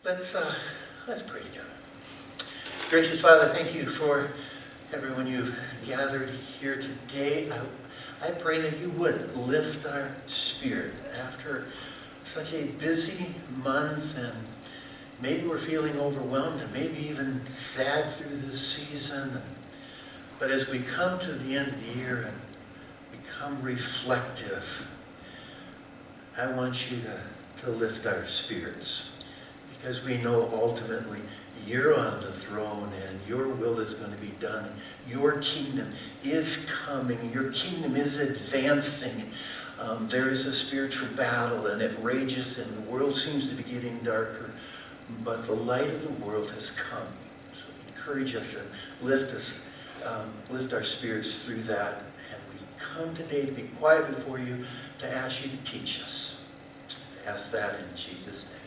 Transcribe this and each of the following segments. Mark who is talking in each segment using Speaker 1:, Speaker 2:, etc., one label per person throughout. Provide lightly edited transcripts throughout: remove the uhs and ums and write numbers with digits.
Speaker 1: Let's pray together. Gracious Father, thank you for everyone you've gathered here today. I pray that you would lift our spirit after such a busy month, and maybe we're feeling overwhelmed and maybe even sad through this season. But as we come to the end of the year and become reflective, I want you to lift our spirits. Because we know ultimately you're on the throne and your will is going to be done. Your kingdom is coming. Your kingdom is advancing. There is a spiritual battle and it rages and the world seems to be getting darker. But the light of the world has come. So encourage us and lift our spirits through that. And we come today to be quiet before you to ask you to teach us. I ask that in Jesus' name.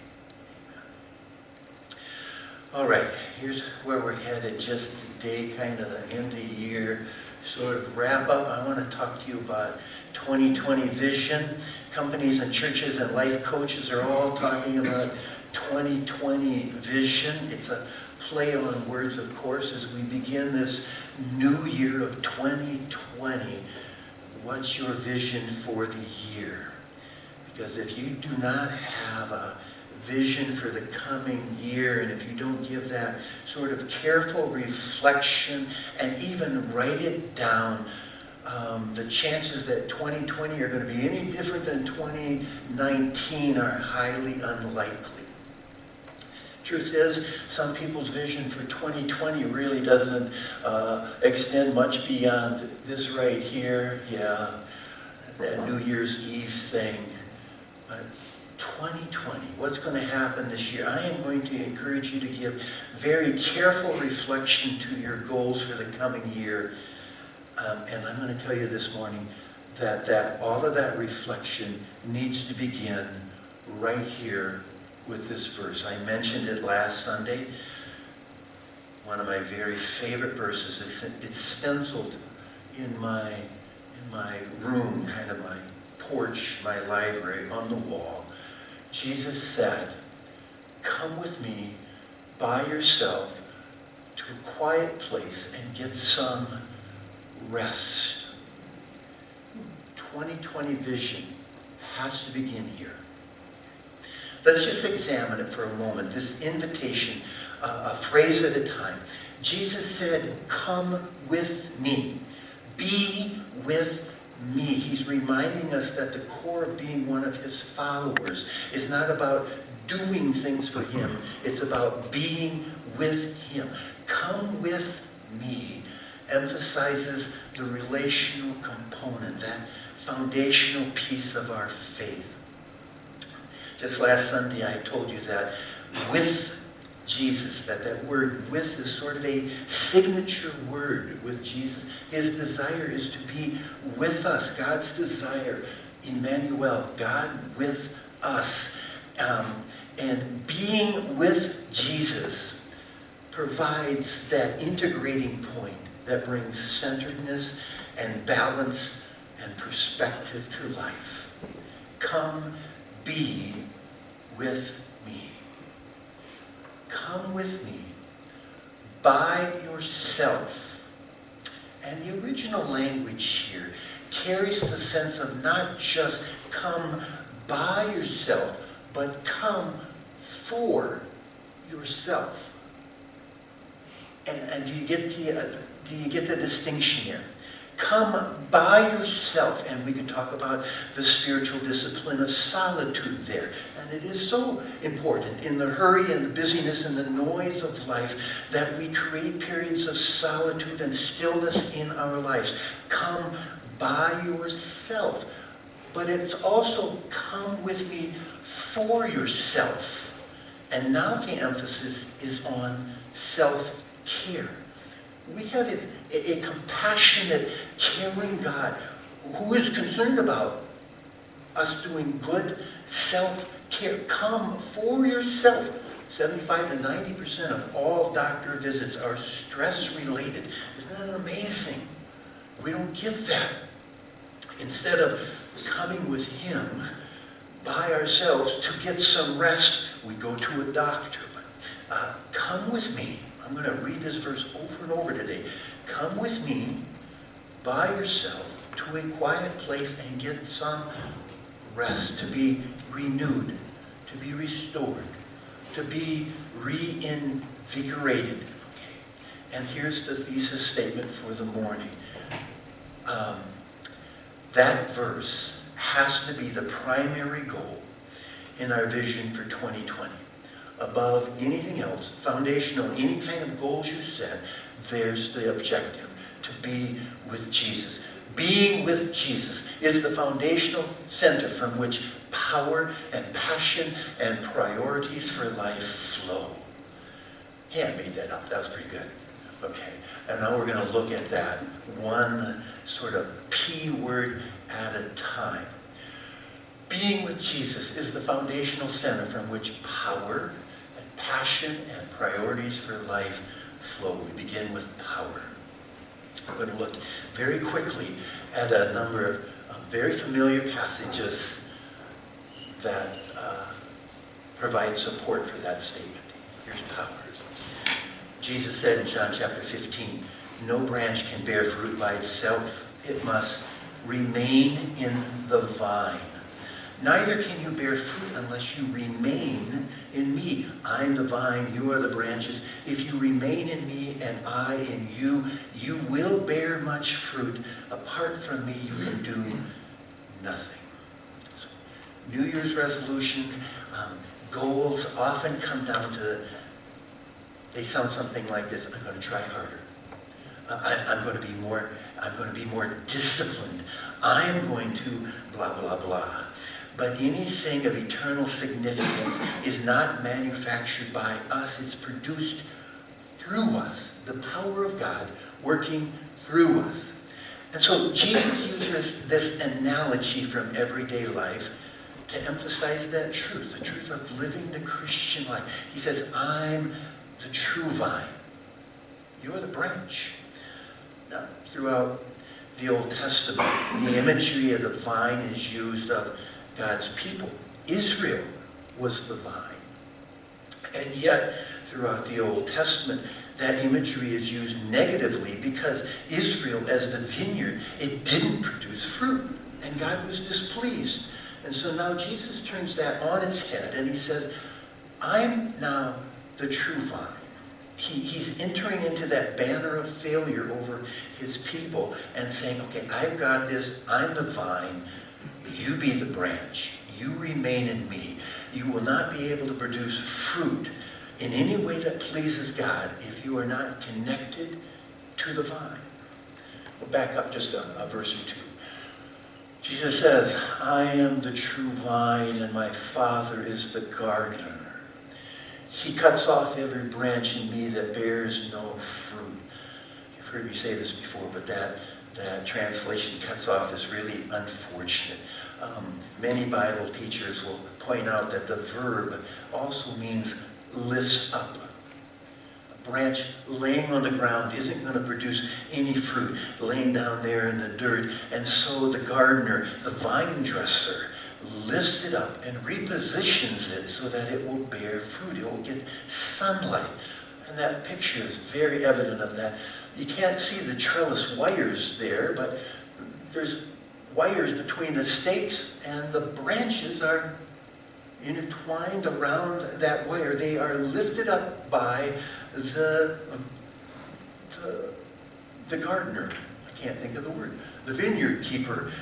Speaker 1: All right, here's where we're headed just today, kind of the end of the year, sort of wrap up. I want to talk to you about 2020 vision. Companies and churches and life coaches are all talking about 2020 vision. It's a play on words, of course, as we begin this new year of 2020. What's your vision for the year? Because if you do not have a vision for the coming year, and if you don't give that sort of careful reflection and even write it down, the chances that 2020 are going to be any different than 2019 are highly unlikely. Truth is, some people's vision for 2020 really doesn't extend much beyond this right here. Yeah, that New Year's Eve thing. But 2020, what's going to happen this year? I am going to encourage you to give very careful reflection to your goals for the coming year. And I'm going to tell you this morning that all of that reflection needs to begin right here with this verse. I mentioned it last Sunday. One of my very favorite verses. It's stenciled in my room, kind of my porch, my library, on the wall. Jesus said, "Come with me by yourself to a quiet place and get some rest." 2020 vision has to begin here. Let's just examine it for a moment. This invitation, a phrase at a time. Jesus said, "Come with me. Be with me." He's reminding us that the core of being one of his followers is not about doing things for him. It's about being with him. Come with me emphasizes the relational component, that foundational piece of our faith. Just last Sunday I told you that with Jesus, that word "with" is sort of a signature word with Jesus. His desire is to be with us. God's desire, Emmanuel, God with us. And being with Jesus provides that integrating point that brings centeredness and balance and perspective to life. Come be with me. Come with me by yourself. And the original language here carries the sense of not just come by yourself, but come for yourself. And do you get the distinction here? Come by yourself, and we can talk about the spiritual discipline of solitude there. And it is so important in the hurry and the busyness and the noise of life that we create periods of solitude and stillness in our lives. Come by yourself. But it's also come with me for yourself. And now the emphasis is on self-care. We have a compassionate, caring God who is concerned about us doing good self-care. Come for yourself. 75 to 90% of all doctor visits are stress-related. Isn't that amazing? We don't get that. Instead of coming with him, by ourselves to get some rest, we go to a doctor. Come with me. I'm going to read this verse over and over today. Come with me by yourself to a quiet place and get some rest, to be renewed, to be restored, to be reinvigorated. Okay. And here's the thesis statement for the morning. That verse has to be the primary goal in our vision for 2020. Above anything else, foundational, any kind of goals you set, there's the objective, to be with Jesus. Being with Jesus is the foundational center from which power and passion and priorities for life flow. Hey, I made that up. That was pretty good. Okay, and now we're going to look at that one sort of P word at a time. Being with Jesus is the foundational center from which power and passion and priorities for life flow. We begin with power. We're going to look very quickly at a number of very familiar passages that provide support for that statement. Here's power. Jesus said in John chapter 15, no branch can bear fruit by itself. It must remain in the vine. Neither can you bear fruit unless you remain in me. I'm the vine, you are the branches. If you remain in me and I in you, you will bear much fruit. Apart from me, you can do nothing. So, New Year's resolutions, goals often come down to, they sound something like this: I'm going to try harder. I'm going to be more disciplined. I'm going to blah, blah, blah. But anything of eternal significance is not manufactured by us. It's produced through us. The power of God working through us. And so Jesus uses this analogy from everyday life to emphasize that truth, the truth of living the Christian life. He says, I'm the true vine. You're the branch. Now, throughout the Old Testament, the imagery of the vine is used of God's people. Israel was the vine. And yet, throughout the Old Testament, that imagery is used negatively because Israel, as the vineyard, it didn't produce fruit. And God was displeased. And so now Jesus turns that on its head and he says, I'm now the true vine. He's entering into that banner of failure over his people and saying, okay, I've got this, I'm the vine, you be the branch, you remain in me. You will not be able to produce fruit in any way that pleases God if you are not connected to the vine. We'll back up just a verse or two. Jesus says, I am the true vine and my Father is the gardener. He cuts off every branch in me that bears no fruit. You've heard me say this before, but that translation, cuts off, is really unfortunate. Many Bible teachers will point out that the verb also means lifts up. A branch laying on the ground isn't going to produce any fruit, laying down there in the dirt. And so the gardener, the vine dresser, lifts it up and repositions it so that it will bear fruit. It will get sunlight. And that picture is very evident of that. You can't see the trellis wires there, but there's wires between the stakes and the branches are intertwined around that wire. They are lifted up by the gardener. I can't think of the word. The vineyard keeper.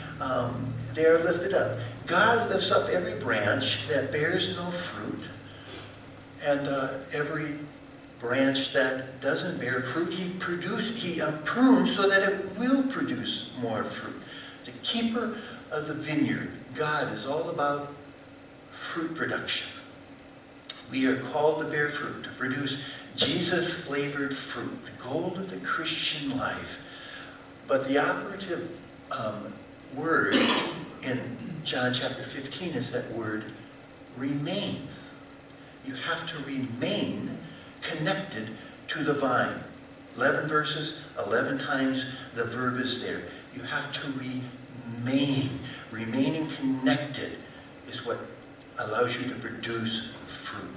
Speaker 1: They are lifted up. God lifts up every branch that bears no fruit, and every branch that doesn't bear fruit, he prunes so that it will produce more fruit. The keeper of the vineyard, God, is all about fruit production. We are called to bear fruit, to produce Jesus-flavored fruit, the goal of the Christian life. But the operative word in John chapter 15 is that word remains. You have to remain connected to the vine. 11 verses, 11 times the verb is there. You have to remain. Remaining connected is what allows you to produce fruit.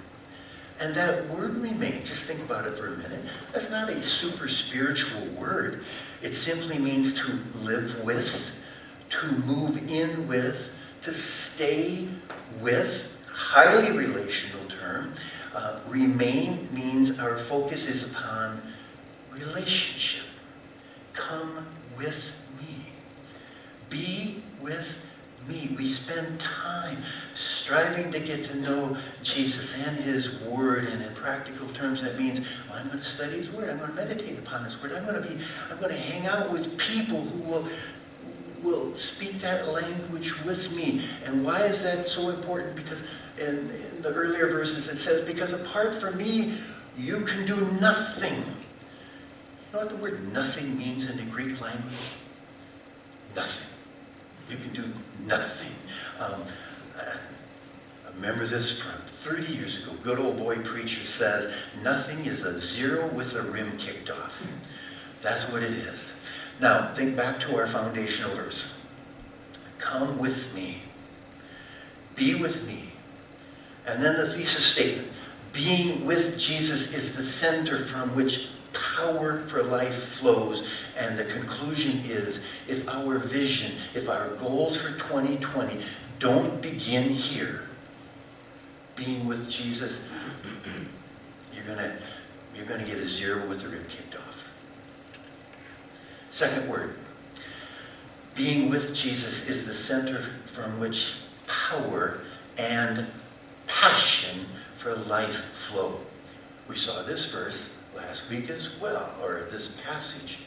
Speaker 1: And that word remain, just think about it for a minute. That's not a super spiritual word. It simply means to live with, to move in with, to stay with. Highly relational term. Remain means our focus is upon relationship. Come with me. Be with me. We spend time striving to get to know Jesus and his word, and in practical terms that means, well, I'm going to study his word, I'm going to meditate upon his word, I'm going to hang out with people who will speak that language with me. And why is that so important? Because in the earlier verses it says, because apart from me you can do nothing. You know what the word nothing means in the Greek language? Nothing. You can do nothing. I remember this from 30 years ago. Good old boy preacher says, nothing is a zero with a rim kicked off. That's what it is. Now, think back to our foundational verse. Come with me. Be with me. And then the thesis statement. Being with Jesus is the center from which power for life flows. And the conclusion is, if our vision, if our goals for 2020 don't begin here, being with Jesus, you're going to get a zero with the rib kicked off. Second word, being with Jesus is the center from which power and passion for life flow. We saw this verse last week as well, or this passage.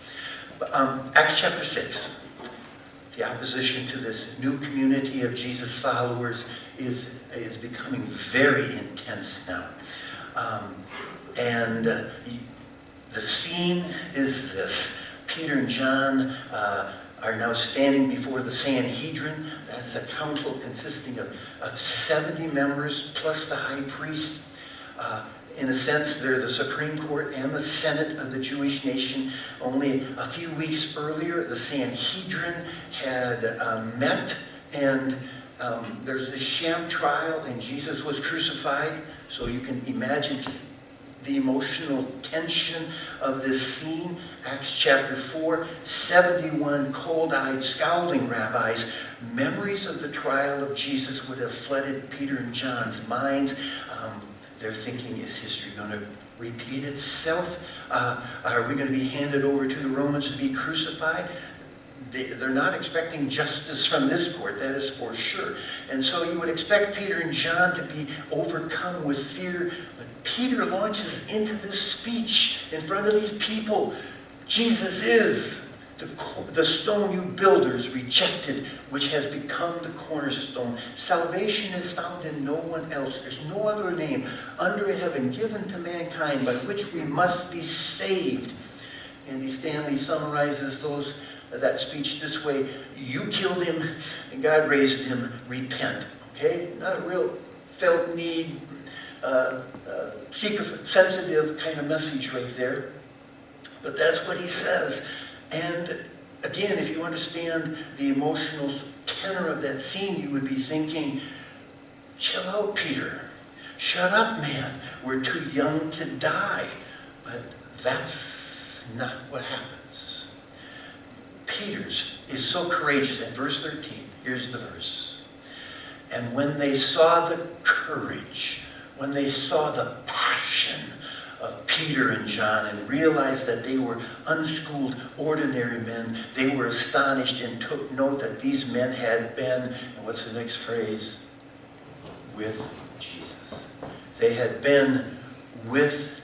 Speaker 1: Acts chapter 6. The opposition to this new community of Jesus followers is becoming very intense now. The scene is this. Peter and John are now standing before the Sanhedrin. That's a council consisting of 70 members plus the high priest. In a sense, they're the Supreme Court and the Senate of the Jewish nation. Only a few weeks earlier, the Sanhedrin had met, and there's this sham trial, and Jesus was crucified. So you can imagine just the emotional tension of this scene. Acts chapter 4, 71 cold-eyed, scowling rabbis. Memories of the trial of Jesus would have flooded Peter and John's minds. They're thinking, is history going to repeat itself? Are we going to be handed over to the Romans to be crucified? They're not expecting justice from this court, that is for sure. And so you would expect Peter and John to be overcome with fear. But Peter launches into this speech in front of these people. Jesus is the stone you builders rejected, which has become the cornerstone. Salvation is found in no one else. There's no other name under heaven given to mankind by which we must be saved. Andy Stanley summarizes that speech this way: you killed him and God raised him, repent. Okay? Not a real felt need, seeker sensitive kind of message right there. But that's what he says. And again, if you understand the emotional tenor of that scene, you would be thinking, chill out, Peter. Shut up, man. We're too young to die. But that's not what happens. Peter is so courageous. In verse 13, here's the verse. And when they saw the courage, when they saw the passion of Peter and John and realized that they were unschooled, ordinary men, they were astonished and took note that these men had been, and what's the next phrase? With Jesus. They had been with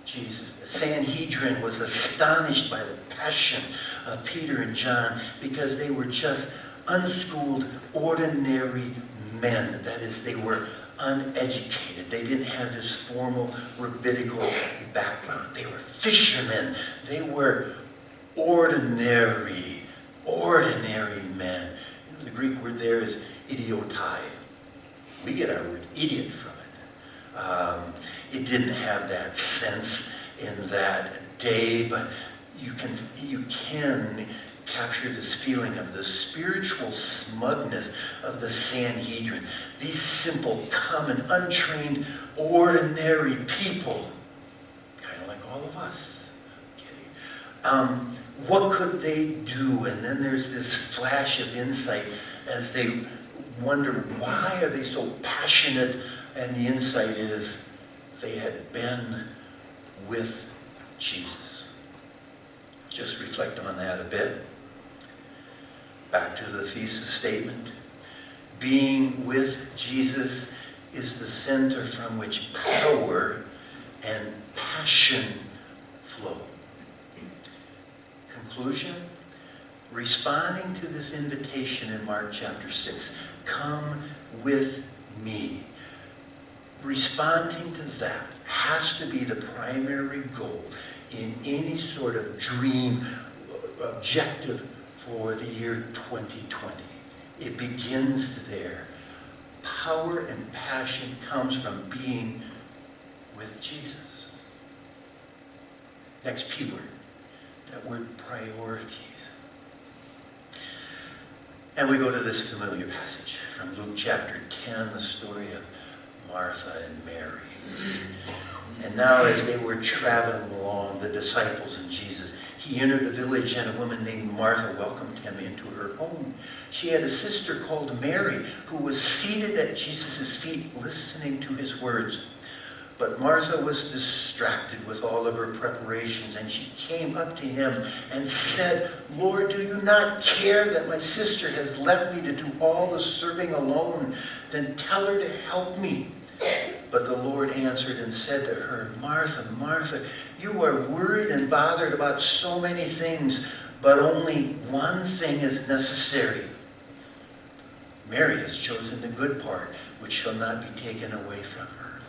Speaker 1: Jesus. The Sanhedrin was astonished by the passion of Peter and John because they were just unschooled, ordinary men. That is, they were uneducated. They didn't have this formal rabbinical background. They were fishermen. They were ordinary men. You know, the Greek word there is idiotai. We get our word idiot from it. It didn't have that sense in that day, but you can capture this feeling of the spiritual smugness of the Sanhedrin. These simple, common, untrained, ordinary people, kind of like all of us. Okay. What could they do? And then there's this flash of insight as they wonder, why are they so passionate? And the insight is they had been with Jesus. Just reflect on that a bit. Back to the thesis statement. Being with Jesus is the center from which power and passion flow. Conclusion, responding to this invitation in Mark chapter 6, come with me. Responding to that has to be the primary goal in any sort of dream objective for the year 2020. It begins there. Power and passion comes from being with Jesus. Next P word, that word priorities. And we go to this familiar passage from Luke chapter 10, the story of Martha and Mary. And now as they were traveling along, the disciples and Jesus, he entered a village, and a woman named Martha welcomed him into her home. She had a sister called Mary who was seated at Jesus' feet listening to his words. But Martha was distracted with all of her preparations, and she came up to him and said, Lord, do you not care that my sister has left me to do all the serving alone? Then tell her to help me. But the Lord answered and said to her, Martha, Martha, you are worried and bothered about so many things, but only one thing is necessary. Mary has chosen the good part, which shall not be taken away from her.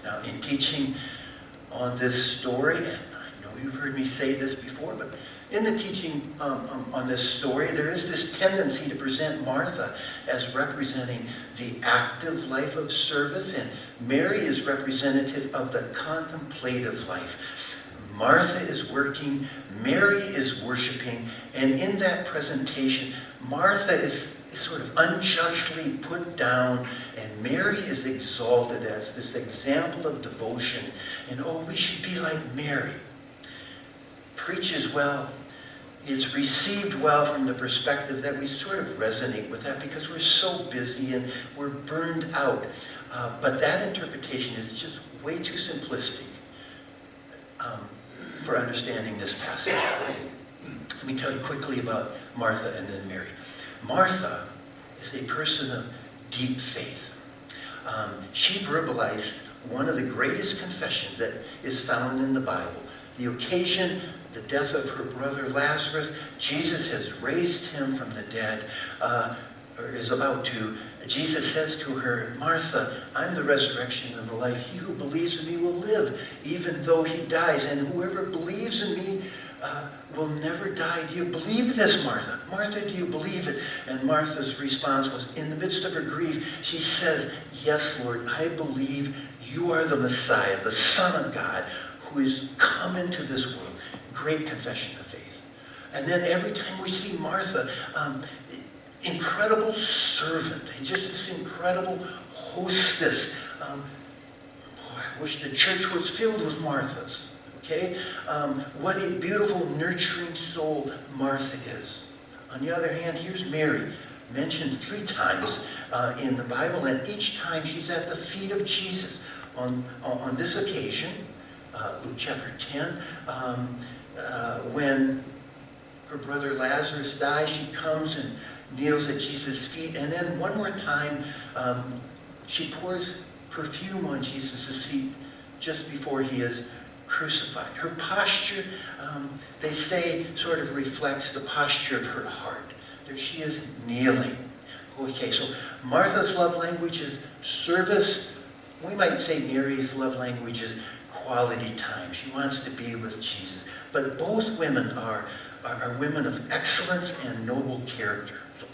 Speaker 1: Now, in teaching on this story, and I know you've heard me say this before, but in the teaching on this story, there is this tendency to present Martha as representing the active life of service, and Mary is representative of the contemplative life. Martha is working, Mary is worshiping, and in that presentation, Martha is sort of unjustly put down, and Mary is exalted as this example of devotion. And oh, we should be like Mary. Preaches well, is received well from the perspective that we sort of resonate with that because we're so busy and we're burned out. But that interpretation is just way too simplistic for understanding this passage. Let me tell you quickly about Martha and then Mary. Martha is a person of deep faith. She verbalized one of the greatest confessions that is found in the Bible. The occasion, the death of her brother Lazarus, Jesus has raised him from the dead, or is about to. Jesus says to her, Martha, I'm the resurrection and the life. He who believes in me will live, even though he dies. And whoever believes in me will never die. Do you believe this, Martha? Martha, do you believe it? And Martha's response was, in the midst of her grief, she says, yes, Lord, I believe you are the Messiah, the Son of God, who is come into this world. Great confession of faith. And then every time we see Martha, incredible servant, just this incredible hostess. I wish the church was filled with Marthas. Okay? What a beautiful, nurturing soul Martha is. On the other hand, here's Mary, mentioned 3 times in the Bible, and each time she's at the feet of Jesus. On this occasion, Luke chapter 10, when her brother Lazarus dies, she comes and kneels at Jesus' feet. And then one more time, she pours perfume on Jesus' feet just before he is crucified. Her posture, they say, sort of reflects the posture of her heart. There she is kneeling. Okay, so Martha's love language is service. We might say Mary's love language is quality time. She wants to be with Jesus. But both women are women of excellence and noble character. So,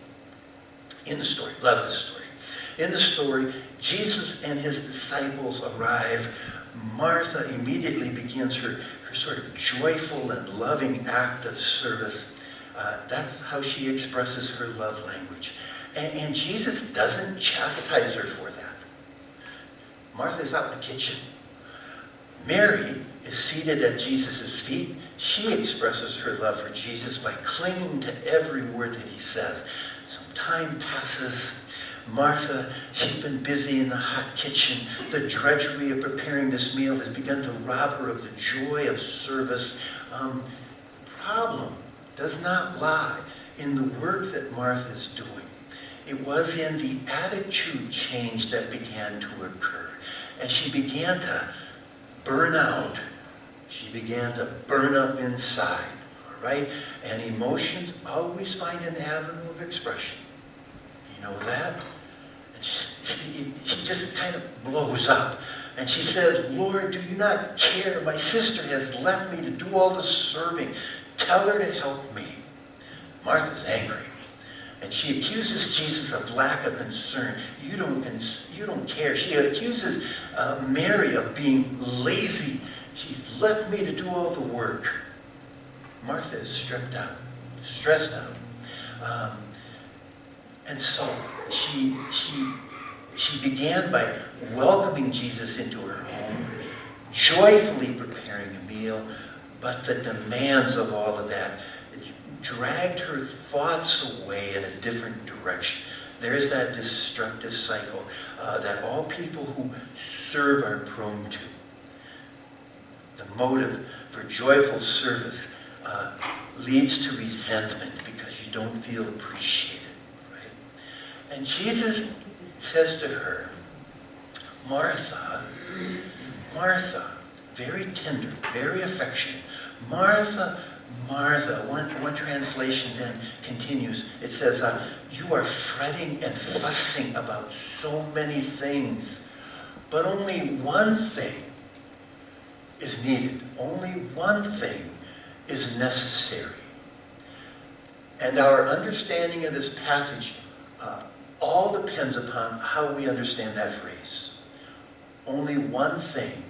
Speaker 1: in the story, love this story. In the story, Jesus and his disciples arrive. Martha immediately begins her sort of joyful and loving act of service. That's how she expresses her love language. And Jesus doesn't chastise her for that. Martha's out in the kitchen. Mary is seated at Jesus' feet. She expresses her love for Jesus by clinging to every word that he says. Some time passes. Martha, she's been busy in the hot kitchen. The drudgery of preparing this meal has begun to rob her of the joy of service. Problem does not lie in the work that Martha is doing. It was in the attitude change that began to occur. As she began to burn out, she began to burn up inside, all right? And emotions always find an avenue of expression. You know that? And she just kind of blows up. And she says, Lord, do you not care? My sister has left me to do all the serving. Tell her to help me. Martha's angry. And she accuses Jesus of lack of concern. You don't care. She accuses Mary of being lazy. She's left me to do all the work. Martha is stressed out. And so she began by welcoming Jesus into her home, joyfully preparing a meal, but the demands of all of that dragged her thoughts away in a different direction. There is that destructive cycle that all people who serve are prone to. The motive for joyful service leads to resentment because you don't feel appreciated, right? And Jesus says to her, Martha, Martha, very tender, very affectionate, Martha, Martha. One translation then continues. It says, you are fretting and fussing about so many things, but only one thing is needed. Only one thing is necessary. And our understanding of this passage all depends upon how we understand that phrase. Only one thing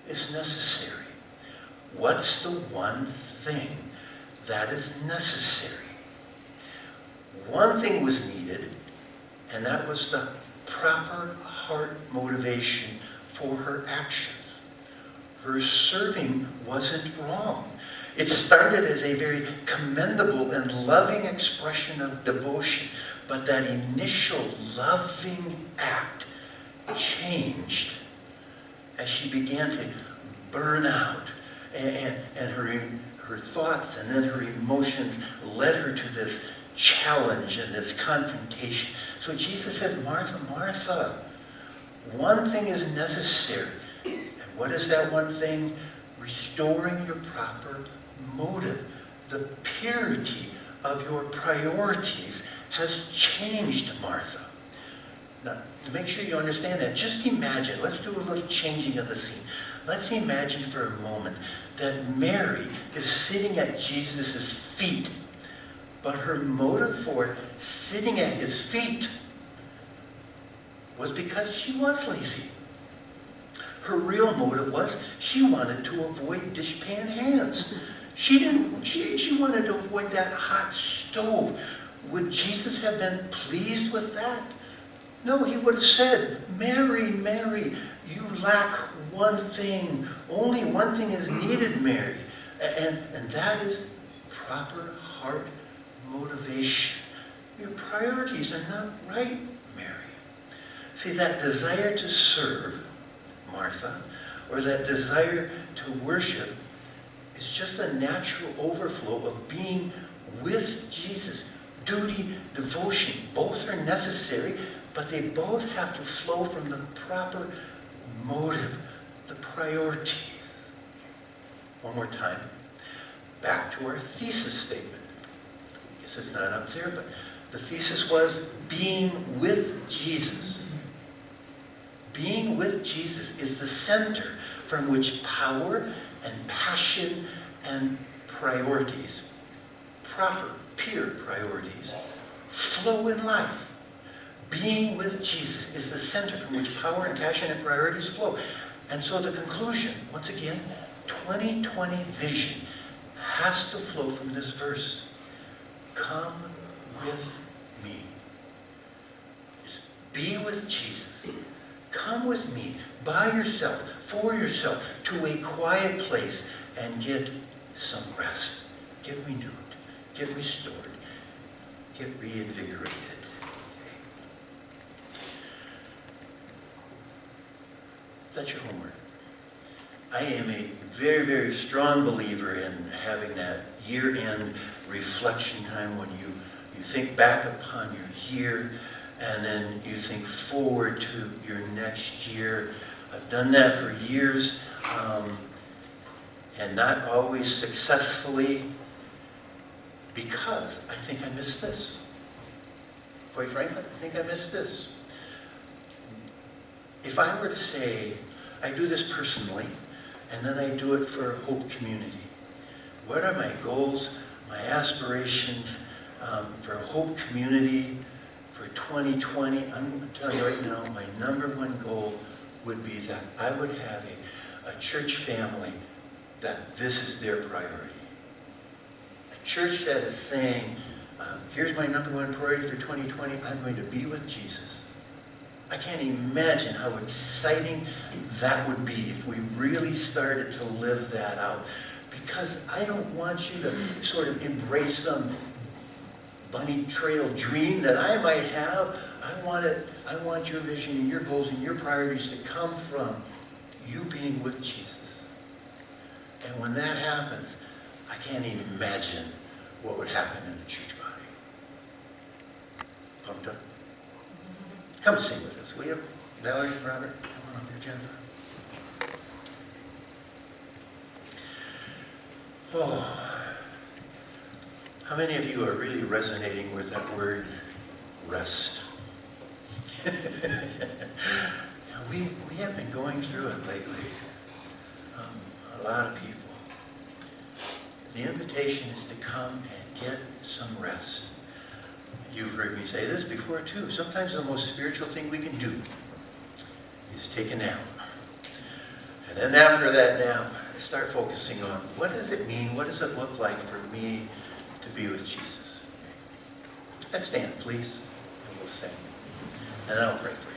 Speaker 1: is necessary. What's the one thing that is necessary? One thing was needed, and that was the proper heart motivation for her actions. Her serving wasn't wrong. It started as a very commendable and loving expression of devotion, but that initial loving act changed as she began to burn out, and her thoughts and then her emotions led her to this challenge and this confrontation. So Jesus said, Martha, Martha, one thing is necessary. And what is that one thing? Restoring your proper motive. The purity of your priorities has changed, Martha. Now, to make sure you understand that, just imagine, let's do a little changing of the scene. Let's imagine for a moment that Mary is sitting at Jesus' feet, but her motive for sitting at his feet was because she was lazy. Her real motive was she wanted to avoid dishpan hands. She wanted to avoid that hot stove. Would Jesus have been pleased with that? No, he would have said, Mary, Mary, you lack one thing. Only one thing is needed, Mary. And that is proper heart motivation. Your priorities are not right, Mary. See, that desire to serve, Martha, or that desire to worship is just a natural overflow of being with Jesus. Duty, devotion, both are necessary, but they both have to flow from the proper motive, the priorities. One more time, back to our thesis statement. I guess it's not up there, but the thesis was being with Jesus. Being with Jesus is the center from which power and passion and priorities, proper, pure priorities, flow in life. Being with Jesus is the center from which power and passion and priorities flow. And so the conclusion, once again, 2020 vision has to flow from this verse. come with me. Just be with Jesus. Come with me, by yourself, for yourself, to a quiet place and get some rest. Get renewed, get restored, get reinvigorated. Okay? That's your homework. I am a very, very strong believer in having that year-end reflection time when you think back upon your year and then you think forward to your next year. I've done that for years and not always successfully because I think I missed this. Quite frankly, I think I missed this. If I were to say, I do this personally, and then I do it for Hope Community. What are my goals, my aspirations for Hope Community for 2020? I'm telling you right now, my number one goal would be that I would have a church family that this is their priority. A church that is saying, here's my number one priority for 2020, I'm going to be with Jesus. I can't imagine how exciting that would be if we really started to live that out. Because I don't want you to sort of embrace some bunny trail dream that I might have. I want your vision and your goals and your priorities to come from you being with Jesus. And when that happens, I can't even imagine what would happen in the church body. Pumped up? Come sing with us, will you? Valerie, Robert, come on up here, Jennifer. Oh, how many of you are really resonating with that word, rest? we have been going through it lately. A lot of people. The invitation is to come and get some rest. You've heard me say this before too. Sometimes the most spiritual thing we can do is take a nap. And then after that nap, start focusing on what does it mean, what does it look like for me to be with Jesus? Let's stand, please, and we'll sing. And then I'll pray for you.